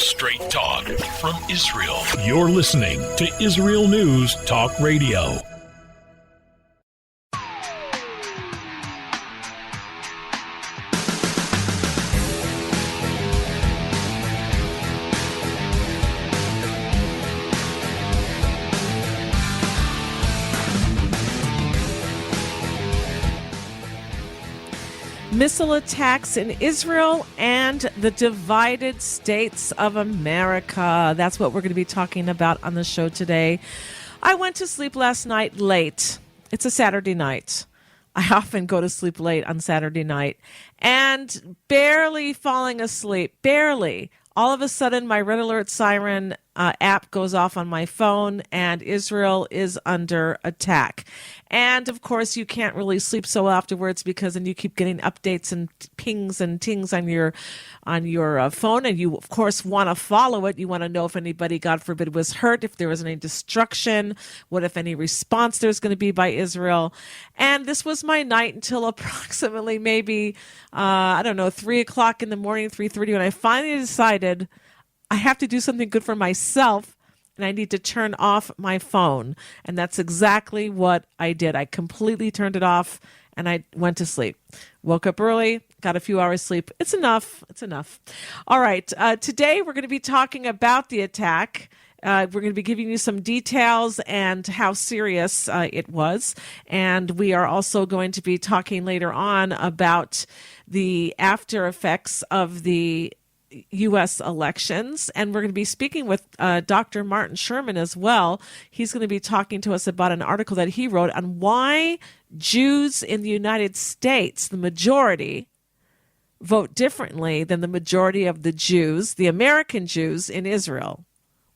Straight talk from Israel. You're listening to Israel News Talk Radio. Missile attacks in Israel and the divided states of America. That's what we're going to be talking about on the show today. I went to sleep last night late. It's a Saturday night. I often go to sleep late on Saturday night and barely falling asleep, barely. All of a sudden, my red alert siren app goes off on my phone, and Israel is under attack. And, of course, you can't really sleep so well afterwards because then you keep getting updates and pings and tings on your phone, and you, of course, want to follow it. You want to know if anybody, God forbid, was hurt, if there was any destruction, what, if any, response there's going to be by Israel. And this was my night until approximately maybe, 3 o'clock in the morning, 3:30, when I finally decided I have to do something good for myself, and I need to turn off my phone. And that's exactly what I did. I completely turned it off, and I went to sleep. Woke up early, got a few hours sleep. It's enough. It's enough. All right. Today, we're going to be talking about the attack. We're going to be giving you some details and how serious it was. And we are also going to be talking later on about the after effects of the U.S. elections, and we're going to be speaking with Dr. Martin Sherman as well. He's going to be talking to us about an article that he wrote on why Jews in the United States, the majority, vote differently than the majority of the Jews, the American Jews in Israel.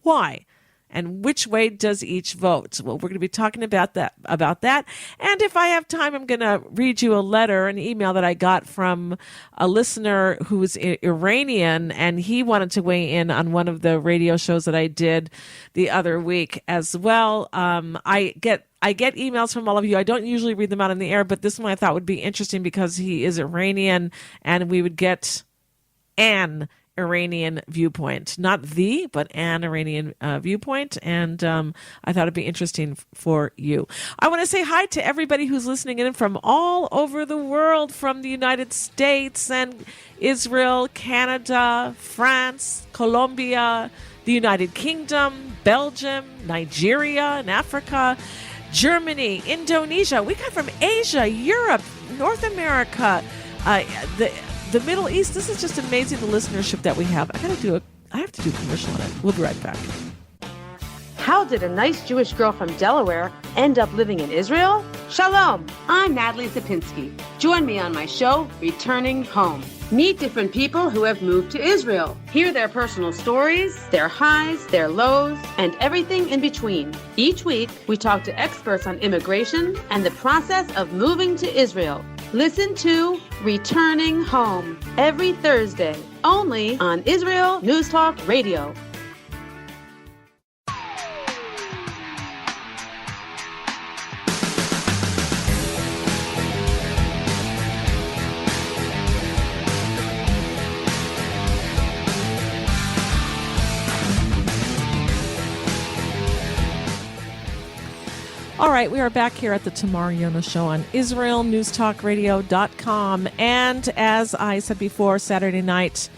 Why? And which way does each vote? Well, we're going to be talking about that. And if I have time, I'm going to read you a letter, an email that I got from a listener who's Iranian, and he wanted to weigh in on one of the radio shows that I did the other week as well. I get emails from all of you. I don't usually read them out in the air, but this one I thought would be interesting because he is Iranian, and we would get an Iranian viewpoint, not the, but an Iranian viewpoint. And I thought it'd be interesting for you. I want to say hi to everybody who's listening in from all over the world, from the United States and Israel, Canada, France, Colombia, the United Kingdom, Belgium, Nigeria, and Africa, Germany, Indonesia. We got from Asia, Europe, North America, the Middle East. This is just amazing, the listenership that we have. I have to do a commercial on it. We'll be right back. How did a nice Jewish girl from Delaware end up living in Israel? Shalom, I'm Natalie Sapinski. Join me on my show, Returning Home. Meet different people who have moved to Israel. Hear their personal stories, their highs, their lows, and everything in between. Each week, we talk to experts on immigration and the process of moving to Israel. Listen to Returning Home every Thursday, only on Israel News Talk Radio. All right, we are back here at the Tamar Yonah Show on IsraelNewsTalkRadio.com. And as I said before, Saturday night,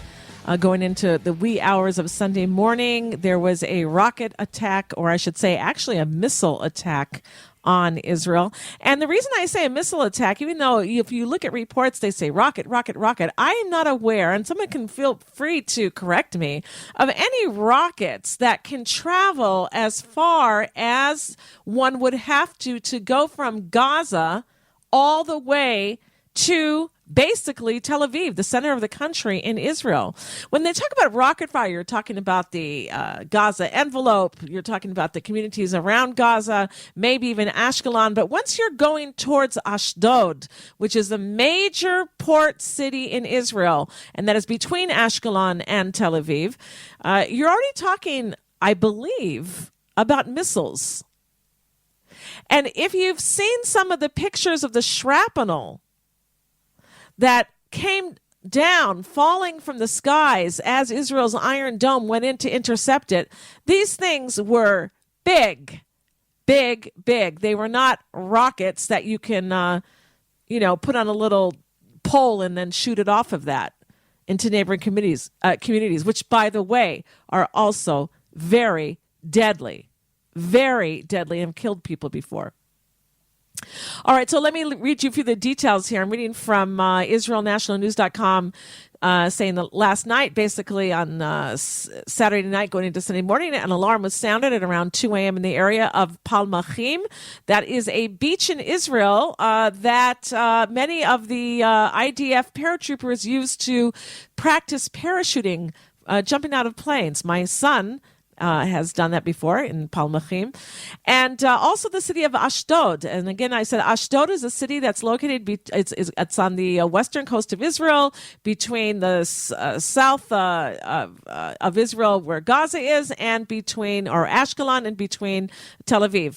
going into the wee hours of Sunday morning, there was a rocket attack, or I should say actually a missile attack on Israel. And the reason I say a missile attack, even though if you look at reports, they say rocket, rocket, rocket, I am not aware, and someone can feel free to correct me, of any rockets that can travel as far as one would have to go from Gaza all the way to basically Tel Aviv, the center of the country in Israel. When they talk about rocket fire, you're talking about the Gaza envelope, you're talking about the communities around Gaza, maybe even Ashkelon. But once you're going towards Ashdod, which is the major port city in Israel, and that is between Ashkelon and Tel Aviv, you're already talking, I believe, about missiles. And if you've seen some of the pictures of the shrapnel that came down, falling from the skies as Israel's Iron Dome went in to intercept it. These things were big, big, big. They were not rockets that you can, put on a little pole and then shoot it off of that into neighboring communities, which, by the way, are also very deadly and have killed people before. All right, so let me read you a few of the details here. I'm reading from IsraelNationalNews.com, saying that last night, basically on Saturday night going into Sunday morning, an alarm was sounded at around 2 a.m. in the area of Palmachim. That is a beach in Israel that many of the IDF paratroopers use to practice parachuting, jumping out of planes. My son has done that before in Palmachim. And also the city of Ashdod. And again, I said Ashdod is a city that's located, it's on the western coast of Israel, between the south of Israel where Gaza is, and or Ashkelon, and between Tel Aviv.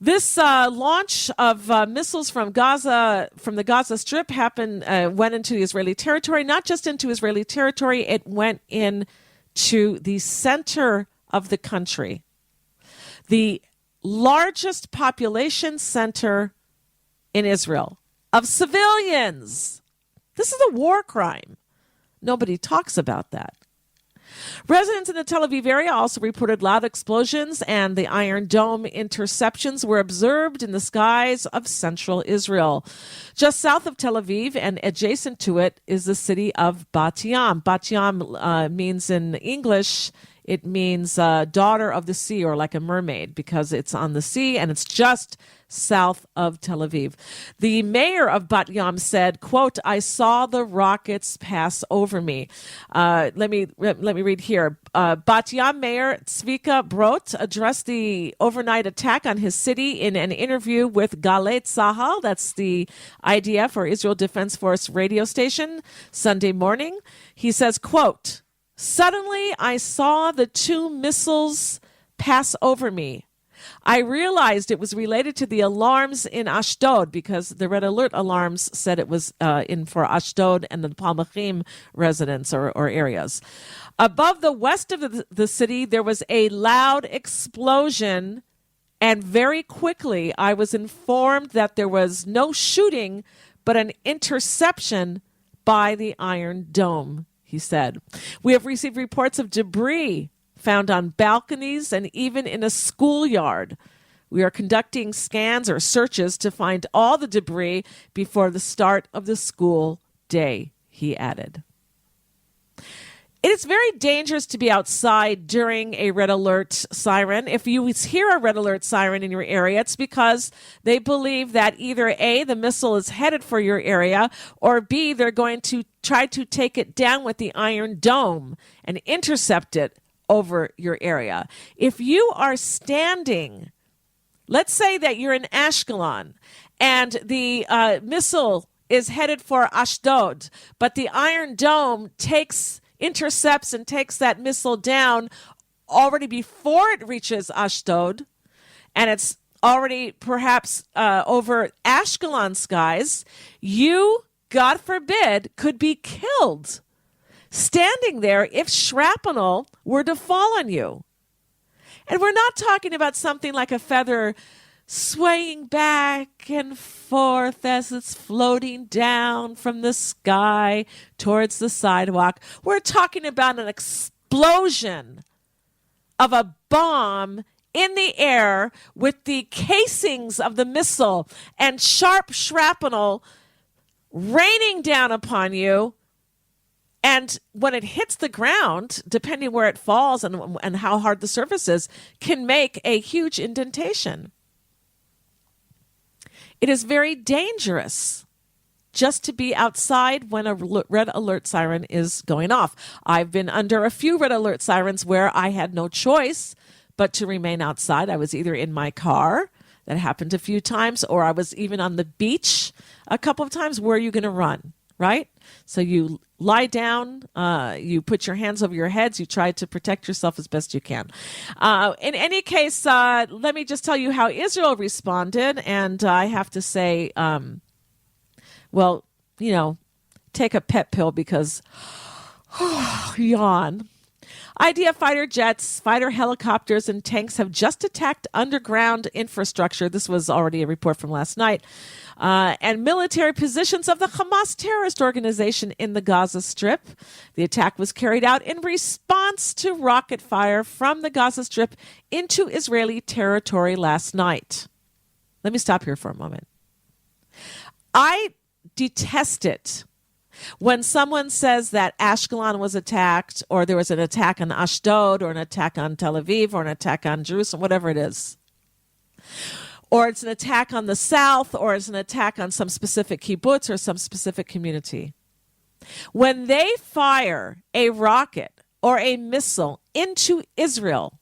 This launch of missiles from the Gaza Strip went into Israeli territory. Not just into Israeli territory, it went in to the center of the country, the largest population center in Israel of civilians. This is a war crime. Nobody talks about that. Residents in the Tel Aviv area also reported loud explosions, and the Iron Dome interceptions were observed in the skies of central Israel. Just south of Tel Aviv and adjacent to it is the city of Bat Yam. Bat Yam means in English, it means daughter of the sea, or like a mermaid, because it's on the sea and it's just south of Tel Aviv. The mayor of Bat Yam said, quote, "I saw the rockets pass over me." Let me read here. Bat Yam Mayor Tzvika Brot addressed the overnight attack on his city in an interview with Galei Tzahal, that's the IDF or Israel Defense Force radio station, Sunday morning. He says, quote, "Suddenly I saw the 2 missiles pass over me. I realized it was related to the alarms in Ashdod, because the red alert alarms said it was in for Ashdod and the Palmachim residents or areas. Above the west of the city, there was a loud explosion, and very quickly I was informed that there was no shooting, but an interception by the Iron Dome," he said. "We have received reports of debris found on balconies and even in a schoolyard. We are conducting scans or searches to find all the debris before the start of the school day," he added. It is very dangerous to be outside during a red alert siren. If you hear a red alert siren in your area, it's because they believe that either A, the missile is headed for your area, or B, they're going to try to take it down with the Iron Dome and intercept it over your area. If you are standing, let's say that you're in Ashkelon and the missile is headed for Ashdod, but the Iron Dome intercepts and takes that missile down already before it reaches Ashdod, and it's already perhaps over Ashkelon skies, you, God forbid, could be killed standing there if shrapnel were to fall on you. And we're not talking about something like a feather swaying back and forth as it's floating down from the sky towards the sidewalk. We're talking about an explosion of a bomb in the air with the casings of the missile and sharp shrapnel raining down upon you. And when it hits the ground, depending where it falls and how hard the surface is, can make a huge indentation. It is very dangerous just to be outside when a red alert siren is going off. I've been under a few red alert sirens where I had no choice but to remain outside. I was either in my car, that happened a few times, or I was even on the beach a couple of times. Where are you going to run, right? So you lie down, you put your hands over your heads, you try to protect yourself as best you can. In any case, let me just tell you how Israel responded. And I have to say, take a pet pill because, yawn. IDF fighter jets, fighter helicopters, and tanks have just attacked underground infrastructure. This was already a report from last night. And military positions of the Hamas terrorist organization in the Gaza Strip. The attack was carried out in response to rocket fire from the Gaza Strip into Israeli territory last night. Let me stop here for a moment. I detest it when someone says that Ashkelon was attacked, or there was an attack on Ashdod, or an attack on Tel Aviv, or an attack on Jerusalem, whatever it is. Or it's an attack on the south, or it's an attack on some specific kibbutz or some specific community. When they fire a rocket or a missile into Israel,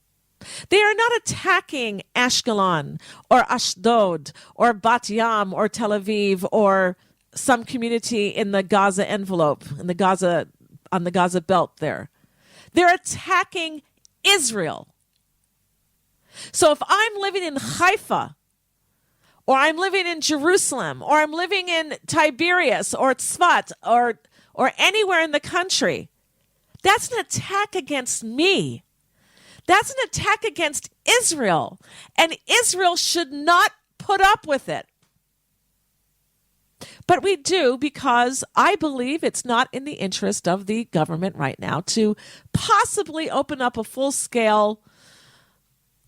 they are not attacking Ashkelon or Ashdod or Bat Yam or Tel Aviv or some community in the Gaza envelope, on the Gaza belt there. They're attacking Israel. So if I'm living in Haifa, or I'm living in Jerusalem, or I'm living in Tiberias or Tzfat or anywhere in the country, that's an attack against me. That's an attack against Israel. And Israel should not put up with it. But we do, because I believe it's not in the interest of the government right now to possibly open up a full-scale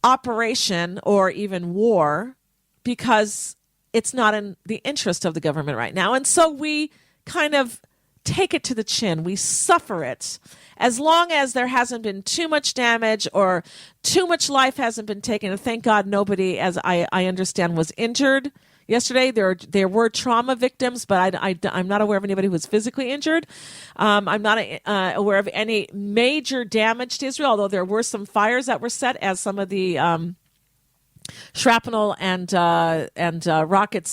operation or even war, because it's not in the interest of the government right now. And so we kind of take it to the chin. We suffer it. As long as there hasn't been too much damage or too much life hasn't been taken. And thank God nobody, as I understand, was injured. Yesterday, there were trauma victims, but I'm not aware of anybody who was physically injured. I'm not aware of any major damage to Israel, although there were some fires that were set as some of the shrapnel and rockets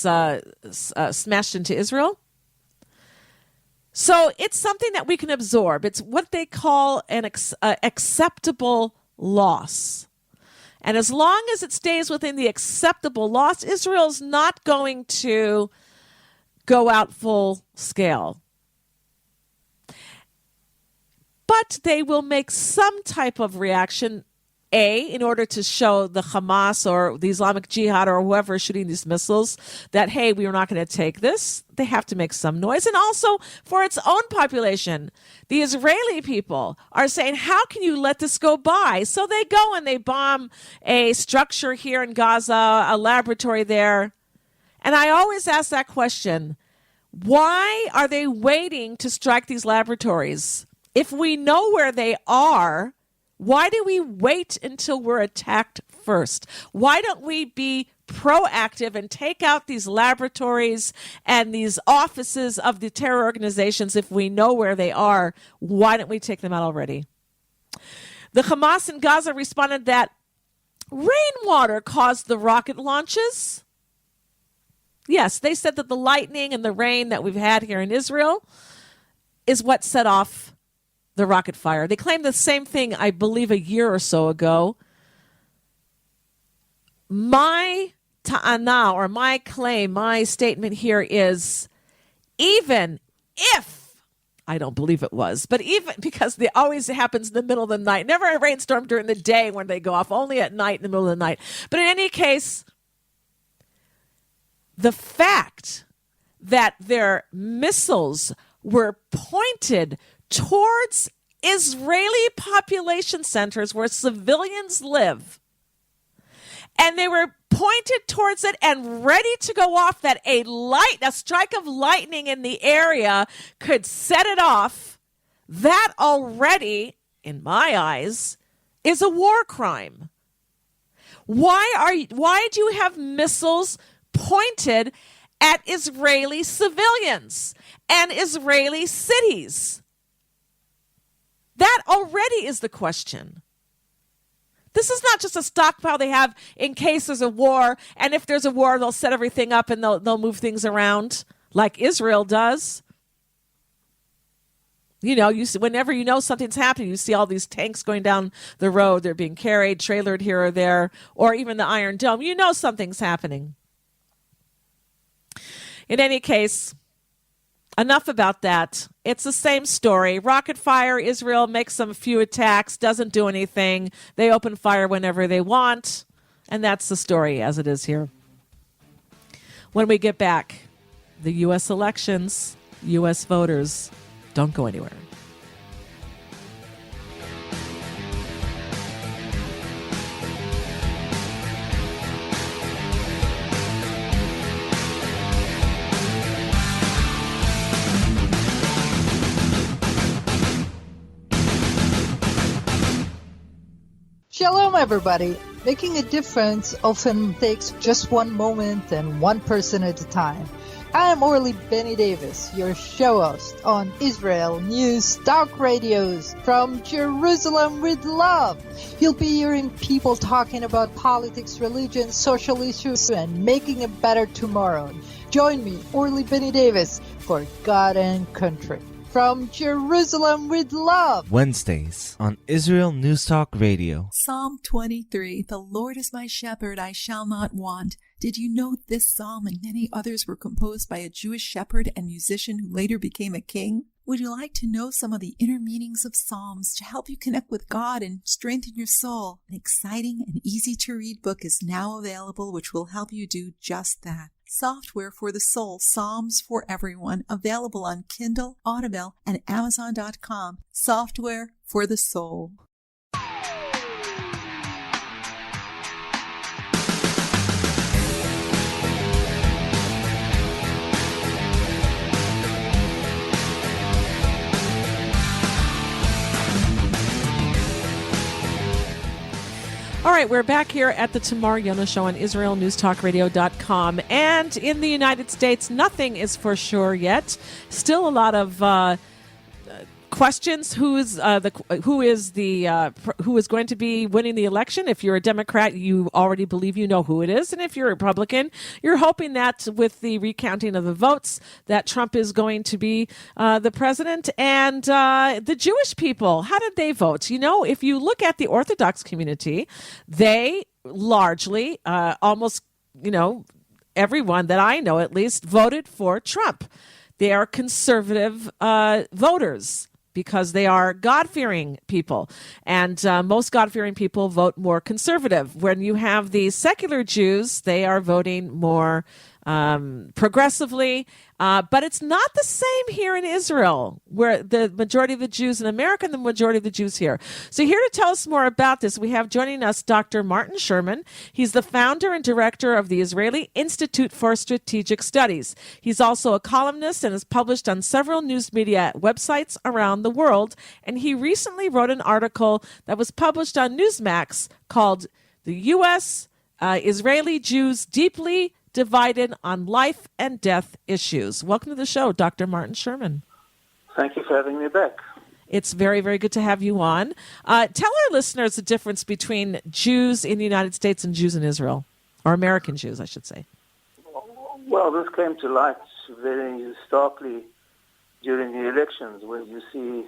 smashed into Israel. So it's something that we can absorb. It's what they call an acceptable loss. And as long as it stays within the acceptable loss, Israel's not going to go out full scale. But they will make some type of reaction, in order to show the Hamas or the Islamic Jihad or whoever is shooting these missiles that, hey, we are not going to take this. They have to make some noise. And also for its own population. The Israeli people are saying, how can you let this go by? So they go and they bomb a structure here in Gaza, a laboratory there. And I always ask that question, why are they waiting to strike these laboratories? If we know where they are, why do we wait until we're attacked first? Why don't we be proactive and take out these laboratories and these offices of the terror organizations if we know where they are? Why don't we take them out already? The Hamas in Gaza responded that rainwater caused the rocket launches. Yes, they said that the lightning and the rain that we've had here in Israel is what set off the rocket fire. They claimed the same thing, I believe, a year or so ago. My ta'ana, or my claim, my statement here is, even if, I don't believe it was, but even because it always happens in the middle of the night, never a rainstorm during the day when they go off, only at night in the middle of the night. But in any case, the fact that their missiles were pointed towards Israeli population centers where civilians live, and they were pointed towards it and ready to go off, that a strike of lightning in the area could set it off, that already, in my eyes, is a war crime. Why do you have missiles pointed at Israeli civilians and Israeli cities? That already is the question. This is not just a stockpile they have in case there's a war, and if there's a war, they'll set everything up and they'll move things around like Israel does. You know, whenever you know something's happening, you see all these tanks going down the road. They're being carried, trailered here or there, or even the Iron Dome. You know something's happening. In any case, Enough about that. It's the same story. Rocket fire, Israel makes some few attacks, doesn't do anything. They open fire whenever they want. And that's the story as it is here. When we get back, the U.S. elections, U.S. voters, don't go anywhere. Shalom, everybody. Making a difference often takes just one moment and one person at a time. I am Orly Benny Davis, your show host on Israel News Talk Radios from Jerusalem with Love. You'll be hearing people talking about politics, religion, social issues, and making a better tomorrow. Join me, Orly Benny Davis, for God and Country. From Jerusalem with Love. Wednesdays on Israel News Talk Radio. Psalm 23, the Lord is my shepherd, I shall not want. Did you know this psalm and many others were composed by a Jewish shepherd and musician who later became a king? Would you like to know some of the inner meanings of psalms to help you connect with God and strengthen your soul? An exciting and easy-to-read book is now available which will help you do just that. Software for the Soul, Psalms for Everyone, available on Kindle, Audible, and Amazon.com. Software for the Soul. All right, we're back here at the Tamar Yonah Show on IsraelNewsTalkRadio.com. And in the United States, nothing is for sure yet. Still a lot of questions. Who is going to be winning the election? If you're a Democrat, you already believe you know who it is, and if you're a Republican, you're hoping that with the recounting of the votes, that Trump is going to be the president. And the Jewish people, how did they vote? You know, if you look at the Orthodox community, they largely, almost, everyone that I know at least, voted for Trump. They are conservative voters, because they are God-fearing people. And most God-fearing people vote more conservative. When you have the secular Jews, they are voting more progressively. But it's not the same here in Israel, where the majority of the Jews in America and the majority of the Jews here. So here to tell us more about this, we have joining us Dr. Martin Sherman. He's the founder and director of the Israeli Institute for Strategic Studies. He's also a columnist and has published on several news media websites around the world. And he recently wrote an article that was published on Newsmax called "The U.S. Israeli Jews Deeply Divided on Life and Death Issues." Welcome to the show, Dr. Martin Sherman. Thank you for having me back. It's very, very good to have you on. Tell our listeners the difference between Jews in the United States and Jews in Israel, or American Jews, I should say. Well, this came to light very starkly during the elections, when you see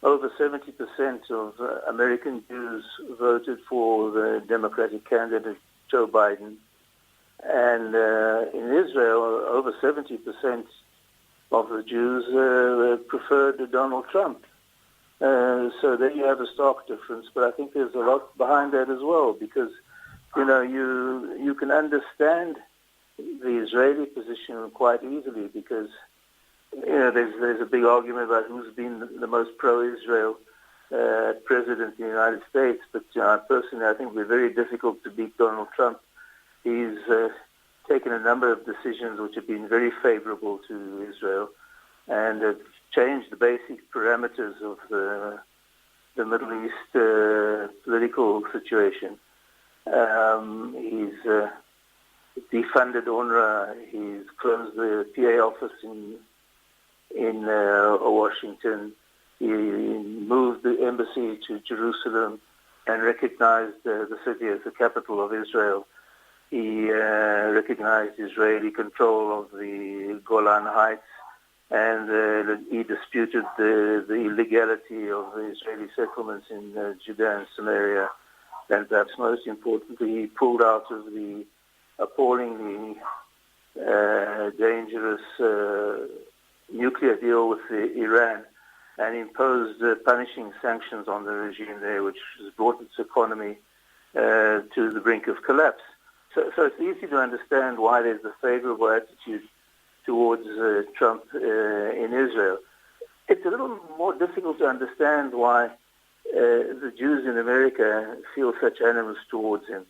over 70% of American Jews voted for the Democratic candidate, Joe Biden. And in Israel, over 70% of the Jews preferred Donald Trump. So there you have a stark difference. But I think there's a lot behind that as well, because, you can understand the Israeli position quite easily, because, there's a big argument about who's been the most pro-Israel president in the United States. But personally, I think it would be very difficult to beat Donald Trump. He's taken a number of decisions which have been very favorable to Israel and have changed the basic parameters of the Middle East political situation. He's defunded UNRWA. He's closed the PA office in Washington. He moved the embassy to Jerusalem and recognized the city as the capital of Israel. He recognized Israeli control of the Golan Heights, and he disputed the illegality of the Israeli settlements in Judea and Samaria. And perhaps most importantly, he pulled out of the appallingly dangerous nuclear deal with Iran and imposed punishing sanctions on the regime there, which has brought its economy to the brink of collapse. So it's easy to understand why there's a favorable attitude towards Trump in Israel. It's a little more difficult to understand why the Jews in America feel such animus towards him,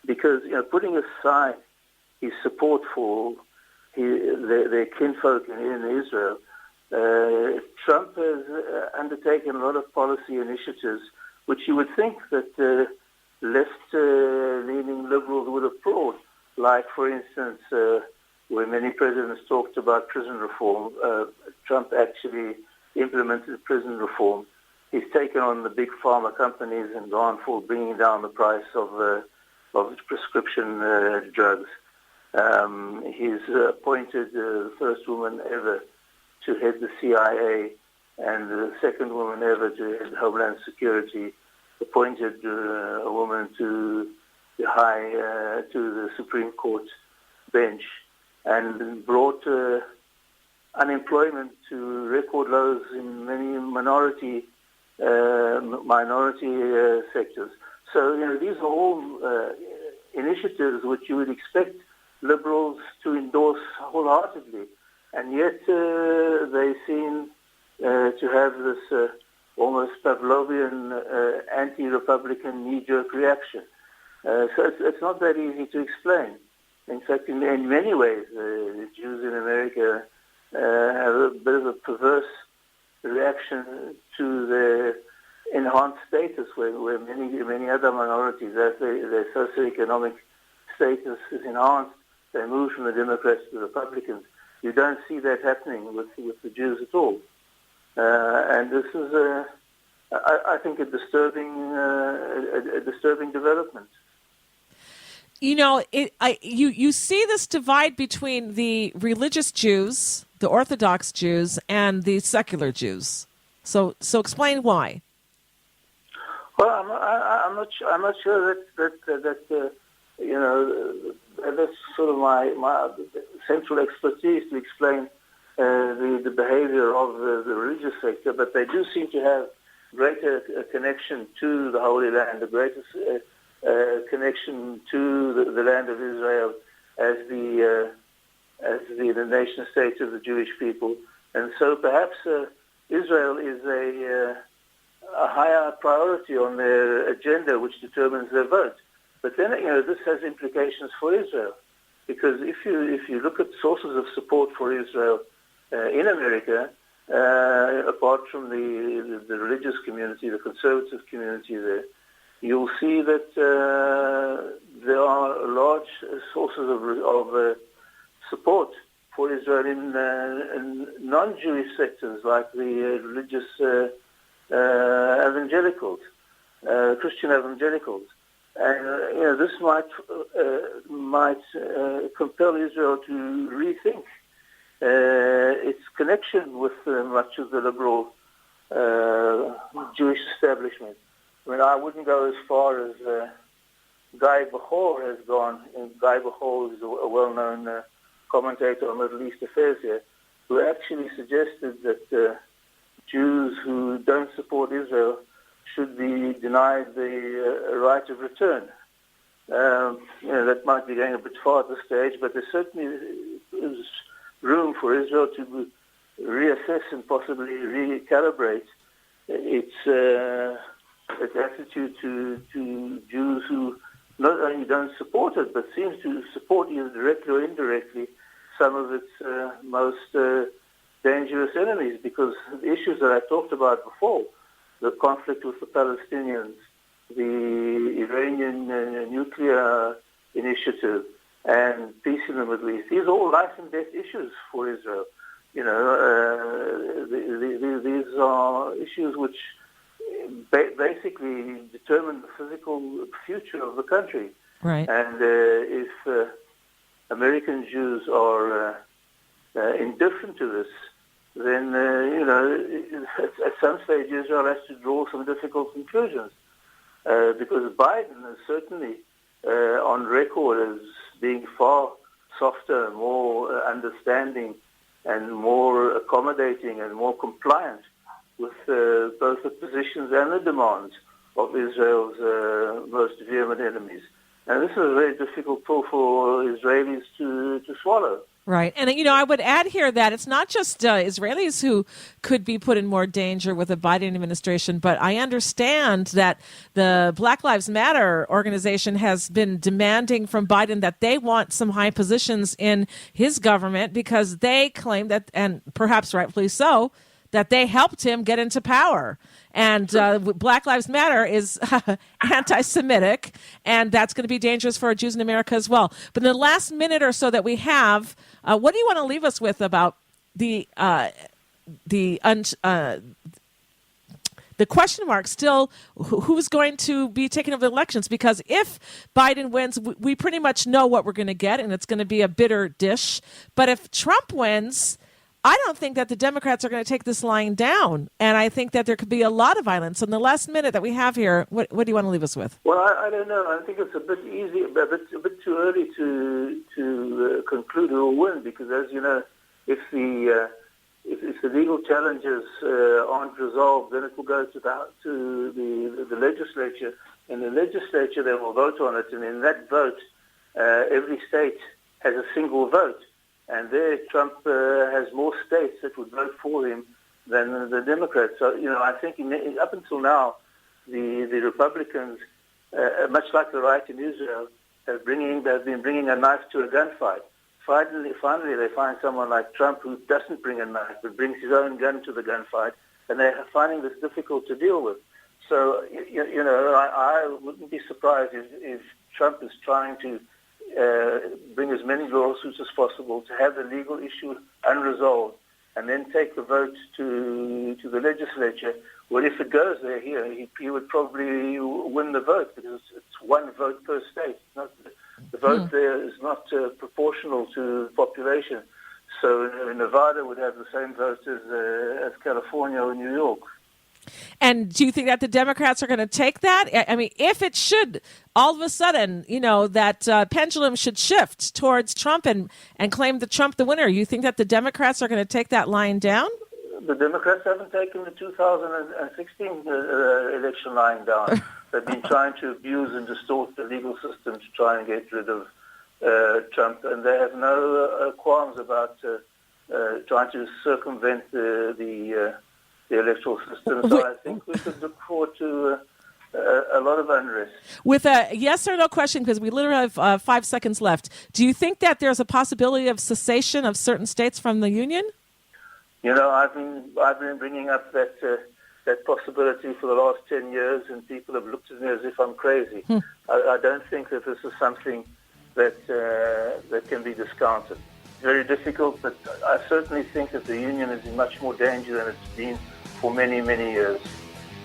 because putting aside his support for their kinfolk in Israel, Trump has undertaken a lot of policy initiatives which you would think that left-leaning liberals would applaud, like, for instance, where many presidents talked about prison reform, Trump actually implemented prison reform. He's taken on the big pharma companies and gone for bringing down the price of prescription drugs. He's appointed the first woman ever to head the CIA and the second woman ever to head Homeland Security, appointed a woman to the Supreme Court bench, and brought unemployment to record lows in many minority sectors. So these are all initiatives which you would expect liberals to endorse wholeheartedly, and yet they seem to have this almost Pavlovian anti-Republican knee-jerk reaction. So it's not that easy to explain. In fact, in many ways, the Jews in America have a bit of a perverse reaction to their enhanced status, where many other minorities, as their socioeconomic status is enhanced, they move from the Democrats to the Republicans. You don't see that happening with the Jews at all. And this is, I think, a disturbing development. You see this divide between the religious Jews, the Orthodox Jews, and the secular Jews. So explain why. Well, I'm not sure that that's sort of my central expertise to explain the behavior of the religious sector, but they do seem to have greater connection to the Holy Land, the greatest connection to the land of Israel as the nation state of the Jewish people, and so perhaps Israel is a higher priority on their agenda, which determines their vote. But then, this has implications for Israel, because if you look at sources of support for Israel in America, apart from the religious community, the conservative community there, you'll see that there are large sources of support for Israel in non-Jewish sectors, like the religious evangelicals, Christian evangelicals. And this might compel Israel to rethink its connection with much of the liberal Jewish establishment. I mean, I wouldn't go as far as Guy Bechor has gone. And Guy Bechor is a well-known commentator on Middle East affairs here, who actually suggested that Jews who don't support Israel should be denied the right of return. That might be going a bit far at this stage, but there certainly is room for Israel to reassess and possibly recalibrate its attitude to Jews who not only don't support it, but seems to support either directly or indirectly some of its most dangerous enemies, because the issues that I talked about before, the conflict with the Palestinians, the Iranian nuclear initiative, and peace in the Middle East, these are all life and death issues for Israel. These are issues which basically determine the physical future of the country. Right. And if American Jews are indifferent to this, then, at some stage Israel has to draw some difficult conclusions. Because Biden is certainly on record as being far softer, more understanding and more accommodating and more compliant with both the positions and the demands of Israel's most vehement enemies. And this is a very difficult pill for Israelis to swallow. Right. And, I would add here that it's not just Israelis who could be put in more danger with the Biden administration, but I understand that the Black Lives Matter organization has been demanding from Biden that they want some high positions in his government because they claim that, and perhaps rightfully so, that they helped him get into power. And Black Lives Matter is anti-Semitic, and that's going to be dangerous for Jews in America as well. But in the last minute or so that we have, what do you want to leave us with about the question mark still, who's going to be taking over the elections? Because if Biden wins, we pretty much know what we're going to get, and it's going to be a bitter dish. But if Trump wins, I don't think that the Democrats are going to take this lying down, and I think that there could be a lot of violence. In the last minute that we have here, what do you want to leave us with? Well, I don't know. I think it's a bit easy, a bit too early to conclude who will win, because as you know, if the legal challenges aren't resolved, then it will go to the legislature. In the legislature, they will vote on it, and in that vote, every state has a single vote. And there, Trump has more states that would vote for him than the Democrats. So, I think up until now, the Republicans, much like the right in Israel, have been bringing a knife to a gunfight. Finally, they find someone like Trump who doesn't bring a knife, but brings his own gun to the gunfight, and they're finding this difficult to deal with. So, I wouldn't be surprised if Trump is trying to bring as many lawsuits as possible to have the legal issue unresolved, and then take the vote to the legislature. Well, if it goes there, he would probably win the vote, because it's one vote per state. The vote there is not proportional to the population. So Nevada would have the same vote as California or New York. And do you think that the Democrats are going to take that? I mean, if it should, all of a sudden, that pendulum should shift towards Trump and claim the Trump the winner, you think that the Democrats are going to take that lying down? The Democrats haven't taken the 2016 election lying down. They've been trying to abuse and distort the legal system to try and get rid of Trump, and they have no qualms about trying to circumvent the electoral system. So I think we could look forward to a lot of unrest. With a yes or no question, because we literally have 5 seconds left, do you think that there's a possibility of cessation of certain states from the Union? I've been bringing up that possibility for the last 10 years, and people have looked at me as if I'm crazy. I don't think that this is something that can be discounted. Very difficult, but I certainly think that the Union is in much more danger than it's been for many, many years.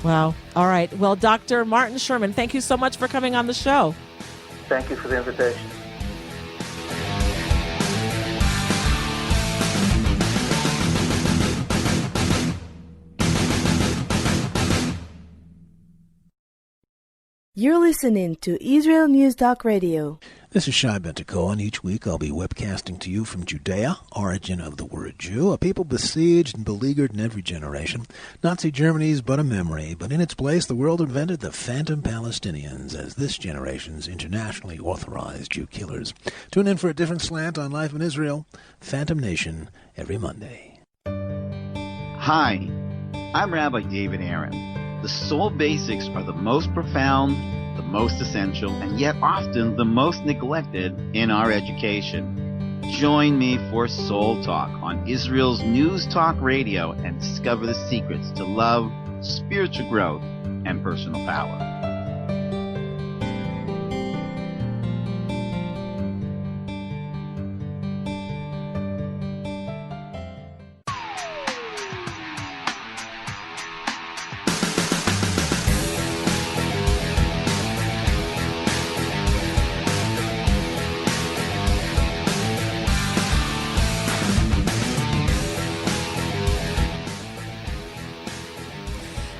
Wow. All right. Well, Dr. Martin Sherman, thank you so much for coming on the show. Thank you for the invitation. You're listening to Israel News Talk Radio. This is Shai Ben-Tekoa, and each week I'll be webcasting to you from Judea, origin of the word Jew, a people besieged and beleaguered in every generation. Nazi Germany's but a memory, but in its place the world invented the phantom Palestinians as this generation's internationally authorized Jew killers. Tune in for a different slant on life in Israel, Phantom Nation, every Monday. Hi, I'm Rabbi David Aaron. The soul basics are the most profound, the most essential, and yet often the most neglected in our education. Join me for Soul Talk on Israel's News Talk Radio and discover the secrets to love, spiritual growth, and personal power.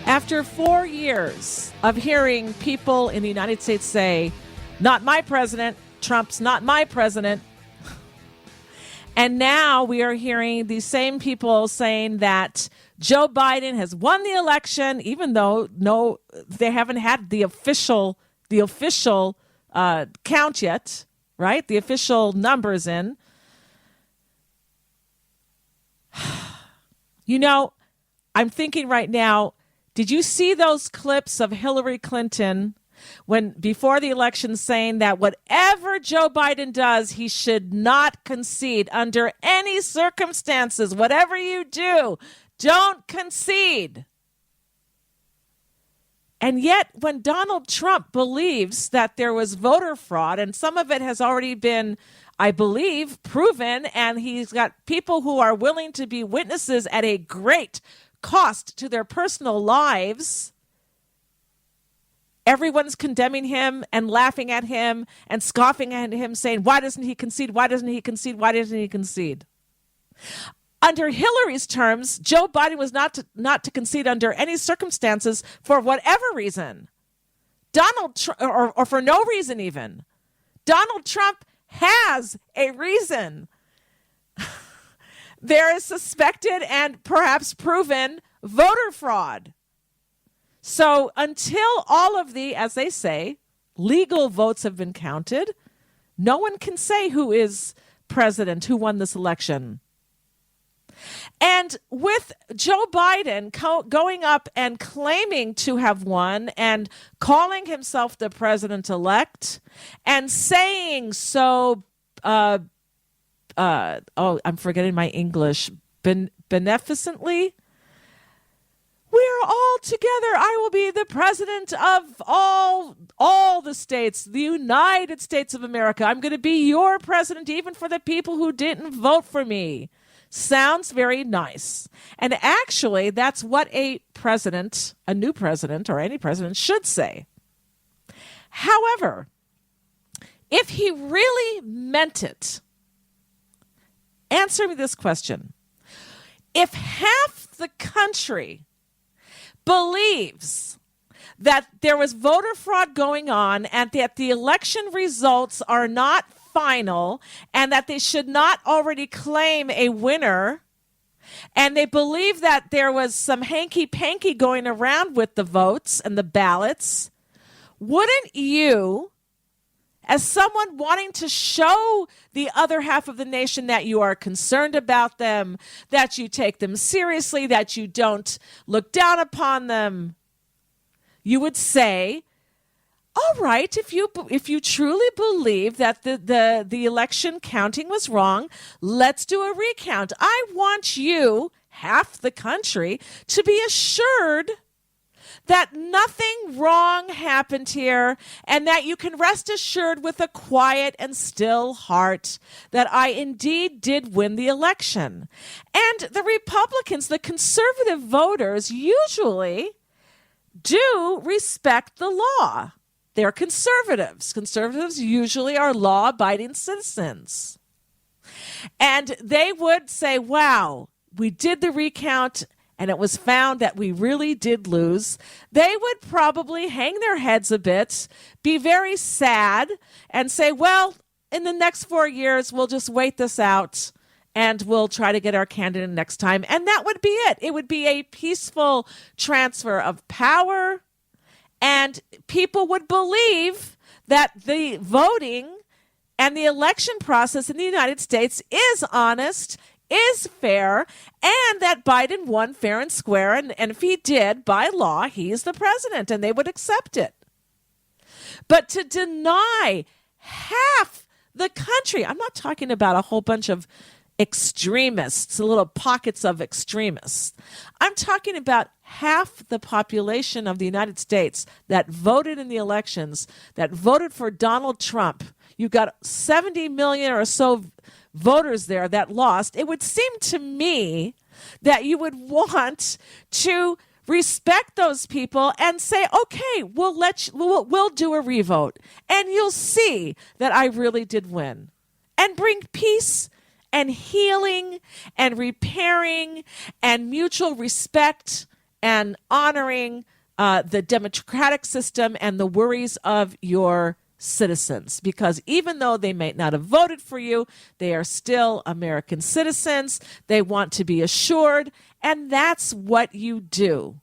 After 4 years of hearing people in the United States say, not my president, Trump's not my president, And now we are hearing these same people saying that Joe Biden has won the election, even though they haven't had the official count yet, right? The official numbers in. You know, I'm thinking right now, did you see those clips of Hillary Clinton before the election saying that whatever Joe Biden does, he should not concede under any circumstances? Whatever you do, don't concede. And yet, when Donald Trump believes that there was voter fraud, and some of it has already been, I believe, proven, and he's got people who are willing to be witnesses at a great cost to their personal lives, everyone's condemning him and laughing at him and scoffing at him, saying, why doesn't he concede? Why doesn't he concede? Why doesn't he concede? Under Hillary's terms, Joe Biden was not to concede under any circumstances for whatever reason. Or for no reason even. Donald Trump has a reason. There is suspected and perhaps proven voter fraud. So until all of the, as they say, legal votes have been counted, no one can say who is president, who won this election. And with Joe Biden going up and claiming to have won and calling himself the president-elect and saying so, I'm forgetting my English, beneficently, we're all together. I will be the president of all the states, the United States of America. I'm going to be your president even for the people who didn't vote for me. Sounds very nice. And actually, that's what a president, a new president or any president should say. However, if he really meant it, answer me this question. If half the country believes that there was voter fraud going on and that the election results are not final and that they should not already claim a winner, and they believe that there was some hanky-panky going around with the votes and the ballots, wouldn't you, as someone wanting to show the other half of the nation that you are concerned about them, that you take them seriously, that you don't look down upon them, you would say, all right, if you truly believe that the election counting was wrong, let's do a recount. I want you, half the country, to be assured that nothing wrong happened here and that you can rest assured with a quiet and still heart that I indeed did win the election. And the Republicans, the conservative voters, usually do respect the law. They're conservatives. Conservatives usually are law-abiding citizens. And they would say, wow, we did the recount and it was found that we really did lose. They would probably hang their heads a bit, be very sad, and say, well, in the next 4 years, we'll just wait this out and we'll try to get our candidate next time. And that would be it. It would be a peaceful transfer of power. And people would believe that the voting and the election process in the United States is honest, is fair, and that Biden won fair and square. And if he did, by law, he's the president, and they would accept it. But to deny half the country, I'm not talking about a whole bunch of extremists, little pockets of extremists. I'm talking about half the population of the United States that voted in the elections, that voted for Donald Trump. You've got 70 million or so voters there that lost. It would seem to me that you would want to respect those people and say, okay, we'll do a revote, and you'll see that I really did win, and bring peace and healing and repairing and mutual respect and honoring the democratic system and the worries of your citizens, because even though they may not have voted for you, they are still American citizens. They want to be assured, and that's what you do.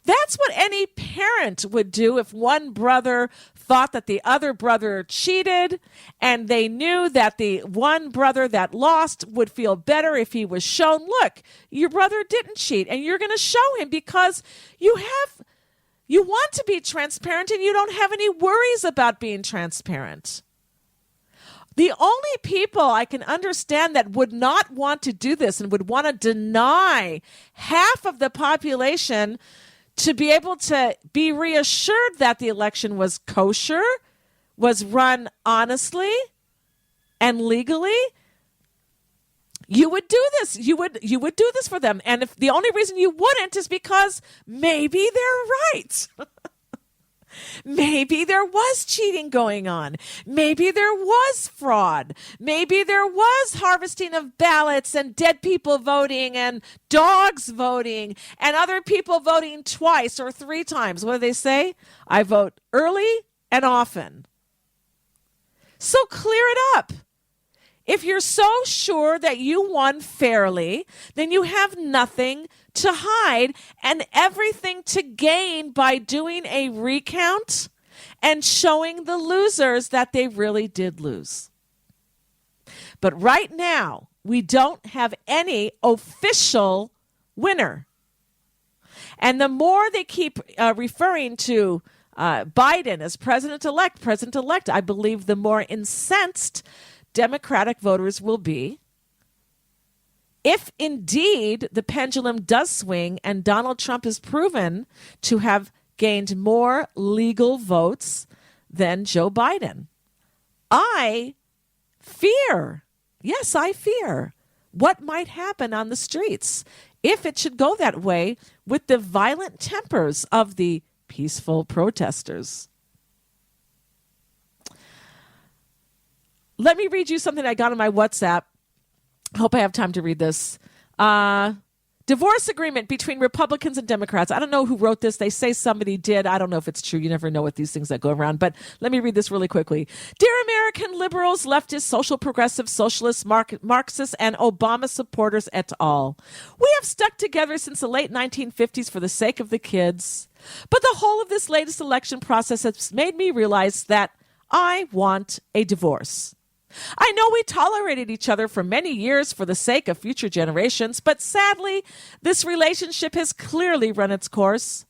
That's what any parent would do if one brother thought that the other brother cheated, and they knew that the one brother that lost would feel better if he was shown, look, your brother didn't cheat, and you're going to show him because you want to be transparent and you don't have any worries about being transparent. The only people I can understand that would not want to do this and would want to deny half of the population to be able to be reassured that the election was kosher, was run honestly and legally, you would do this. You would do this for them. And if the only reason you wouldn't is because maybe they're right. Maybe there was cheating going on. Maybe there was fraud. Maybe there was harvesting of ballots and dead people voting and dogs voting and other people voting twice or 3 times. What do they say? I vote early and often. So clear it up. If you're so sure that you won fairly, then you have nothing to hide and everything to gain by doing a recount and showing the losers that they really did lose. But right now, we don't have any official winner. And the more they keep referring to Biden as president-elect, I believe the more incensed Democratic voters will be. If indeed the pendulum does swing and Donald Trump is proven to have gained more legal votes than Joe Biden, I fear what might happen on the streets if it should go that way with the violent tempers of the peaceful protesters. Let me read you something I got on my WhatsApp. I hope I have time to read this. Divorce agreement between Republicans and Democrats. I don't know who wrote this. They say somebody did. I don't know if it's true. You never know with these things that go around. But let me read this really quickly. Dear American liberals, leftists, social progressives, socialists, Marxists, and Obama supporters et al. We have stuck together since the late 1950s for the sake of the kids. But the whole of this latest election process has made me realize that I want a divorce. I know we tolerated each other for many years for the sake of future generations, but sadly, this relationship has clearly run its course.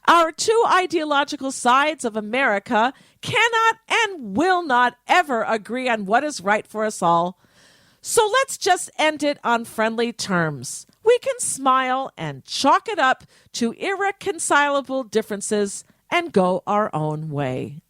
Our two ideological sides of America cannot and will not ever agree on what is right for us all. So let's just end it on friendly terms. We can smile and chalk it up to irreconcilable differences and go our own way.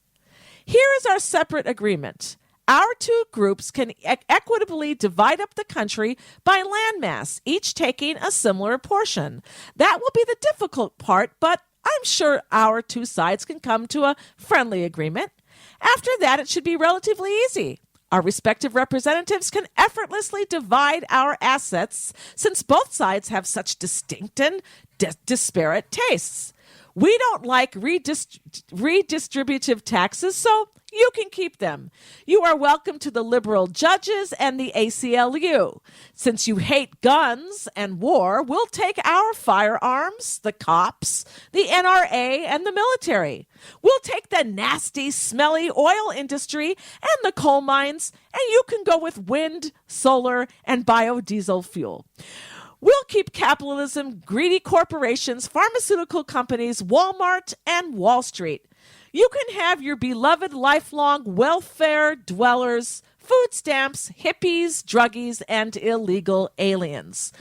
Here is our separate agreement. Our two groups can equitably divide up the country by landmass, each taking a similar portion. That will be the difficult part, but I'm sure our two sides can come to a friendly agreement. After that, it should be relatively easy. Our respective representatives can effortlessly divide our assets since both sides have such distinct and disparate tastes. We don't like redistributive taxes, so you can keep them. You are welcome to the liberal judges and the ACLU. Since you hate guns and war, we'll take our firearms, the cops, the NRA, and the military. We'll take the nasty, smelly oil industry and the coal mines, and you can go with wind, solar, and biodiesel fuel. We'll keep capitalism, greedy corporations, pharmaceutical companies, Walmart, and Wall Street. You can have your beloved lifelong welfare dwellers, food stamps, hippies, druggies, and illegal aliens.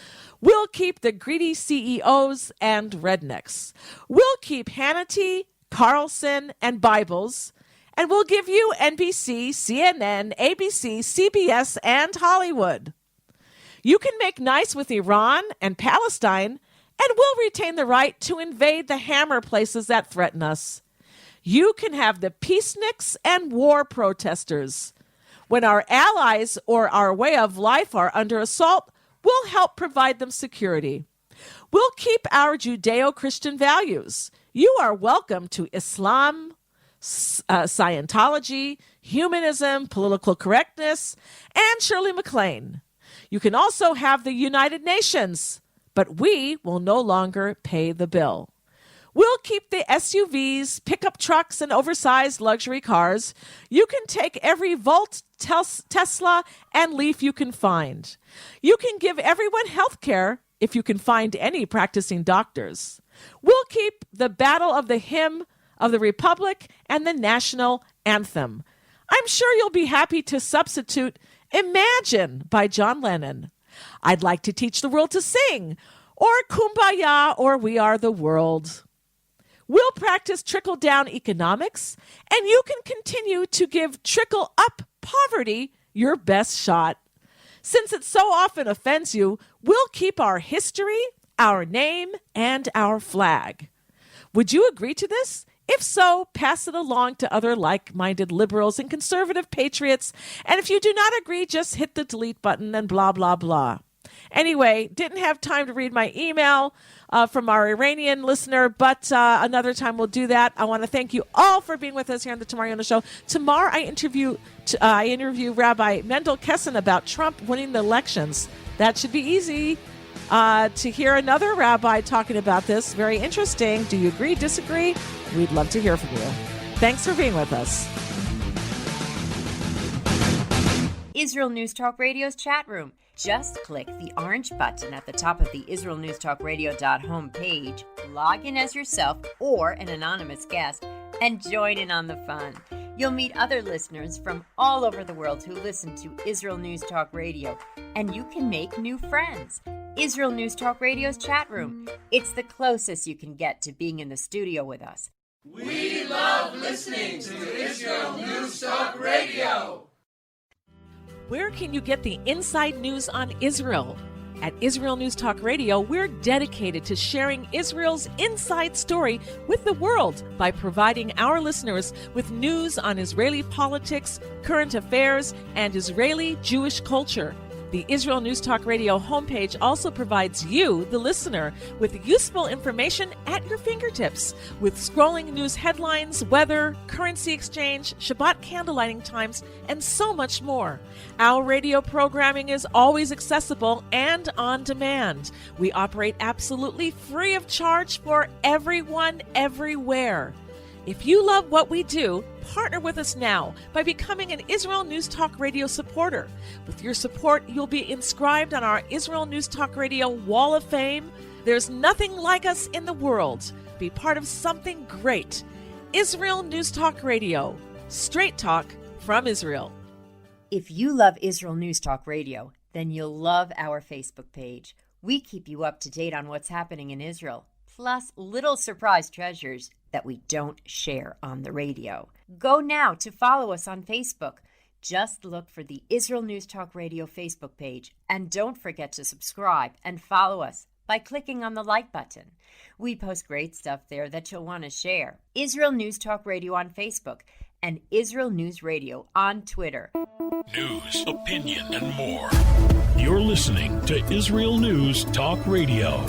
We'll keep the greedy CEOs and rednecks. We'll keep Hannity, Carlson, and Bibles. And we'll give you NBC, CNN, ABC, CBS, and Hollywood. You can make nice with Iran and Palestine, and we'll retain the right to invade the hammer places that threaten us. You can have the peaceniks and war protesters. When our allies or our way of life are under assault, we'll help provide them security. We'll keep our Judeo-Christian values. You are welcome to Islam, Scientology, humanism, political correctness, and Shirley MacLaine. You can also have the United Nations, but we will no longer pay the bill. We'll keep the SUVs, pickup trucks, and oversized luxury cars. You can take every Volt, Tesla, and Leaf you can find. You can give everyone health care if you can find any practicing doctors. We'll keep the Battle of the Hymn of the Republic and the national anthem. I'm sure you'll be happy to substitute Imagine by John Lennon. I'd like to teach the world to sing, or Kumbaya, or We Are the World. We'll practice trickle-down economics, and you can continue to give trickle-up poverty your best shot. Since it so often offends you, we'll keep our history, our name, and our flag. Would you agree to this? If so, pass it along to other like-minded liberals and conservative patriots. And if you do not agree, just hit the delete button and blah, blah, blah. Anyway, didn't have time to read my email from our Iranian listener, but another time we'll do that. I want to thank you all for being with us here on the Tamar Yonah Show. Tomorrow I interview Rabbi Mendel Kessin about Trump winning the elections. That should be easy. To hear another rabbi talking about this. Very interesting. Do you agree, disagree? We'd love to hear from you. Thanks for being with us. Israel News Talk Radio's chat room. Just click the orange button at the top of the IsraelNewsTalkRadio.home page, log in as yourself or an anonymous guest, and join in on the fun. You'll meet other listeners from all over the world who listen to Israel News Talk Radio, and you can make new friends. Israel News Talk Radio's chat room. It's the closest you can get to being in the studio with us. We love listening to Israel News Talk Radio. Where can you get the inside news on Israel? At Israel News Talk Radio, we're dedicated to sharing Israel's inside story with the world by providing our listeners with news on Israeli politics, current affairs, and Israeli Jewish culture. The Israel News Talk Radio homepage also provides you, the listener, with useful information at your fingertips, with scrolling news headlines, weather, currency exchange, Shabbat candlelighting times, and so much more. Our radio programming is always accessible and on demand. We operate absolutely free of charge for everyone, everywhere. If you love what we do, partner with us now by becoming an Israel News Talk Radio supporter. With your support, you'll be inscribed on our Israel News Talk Radio Wall of Fame. There's nothing like us in the world. Be part of something great. Israel News Talk Radio. Straight talk from Israel. If you love Israel News Talk Radio, then you'll love our Facebook page. We keep you up to date on what's happening in Israel, plus little surprise treasures that we don't share on the radio. Go now to follow us on Facebook. Just look for the Israel News Talk Radio Facebook page, and don't forget to subscribe and follow us by clicking on the like button. We post great stuff there that you'll want to share. Israel News Talk Radio on Facebook and Israel News Radio on Twitter. News, opinion, and more. You're listening to Israel News Talk Radio.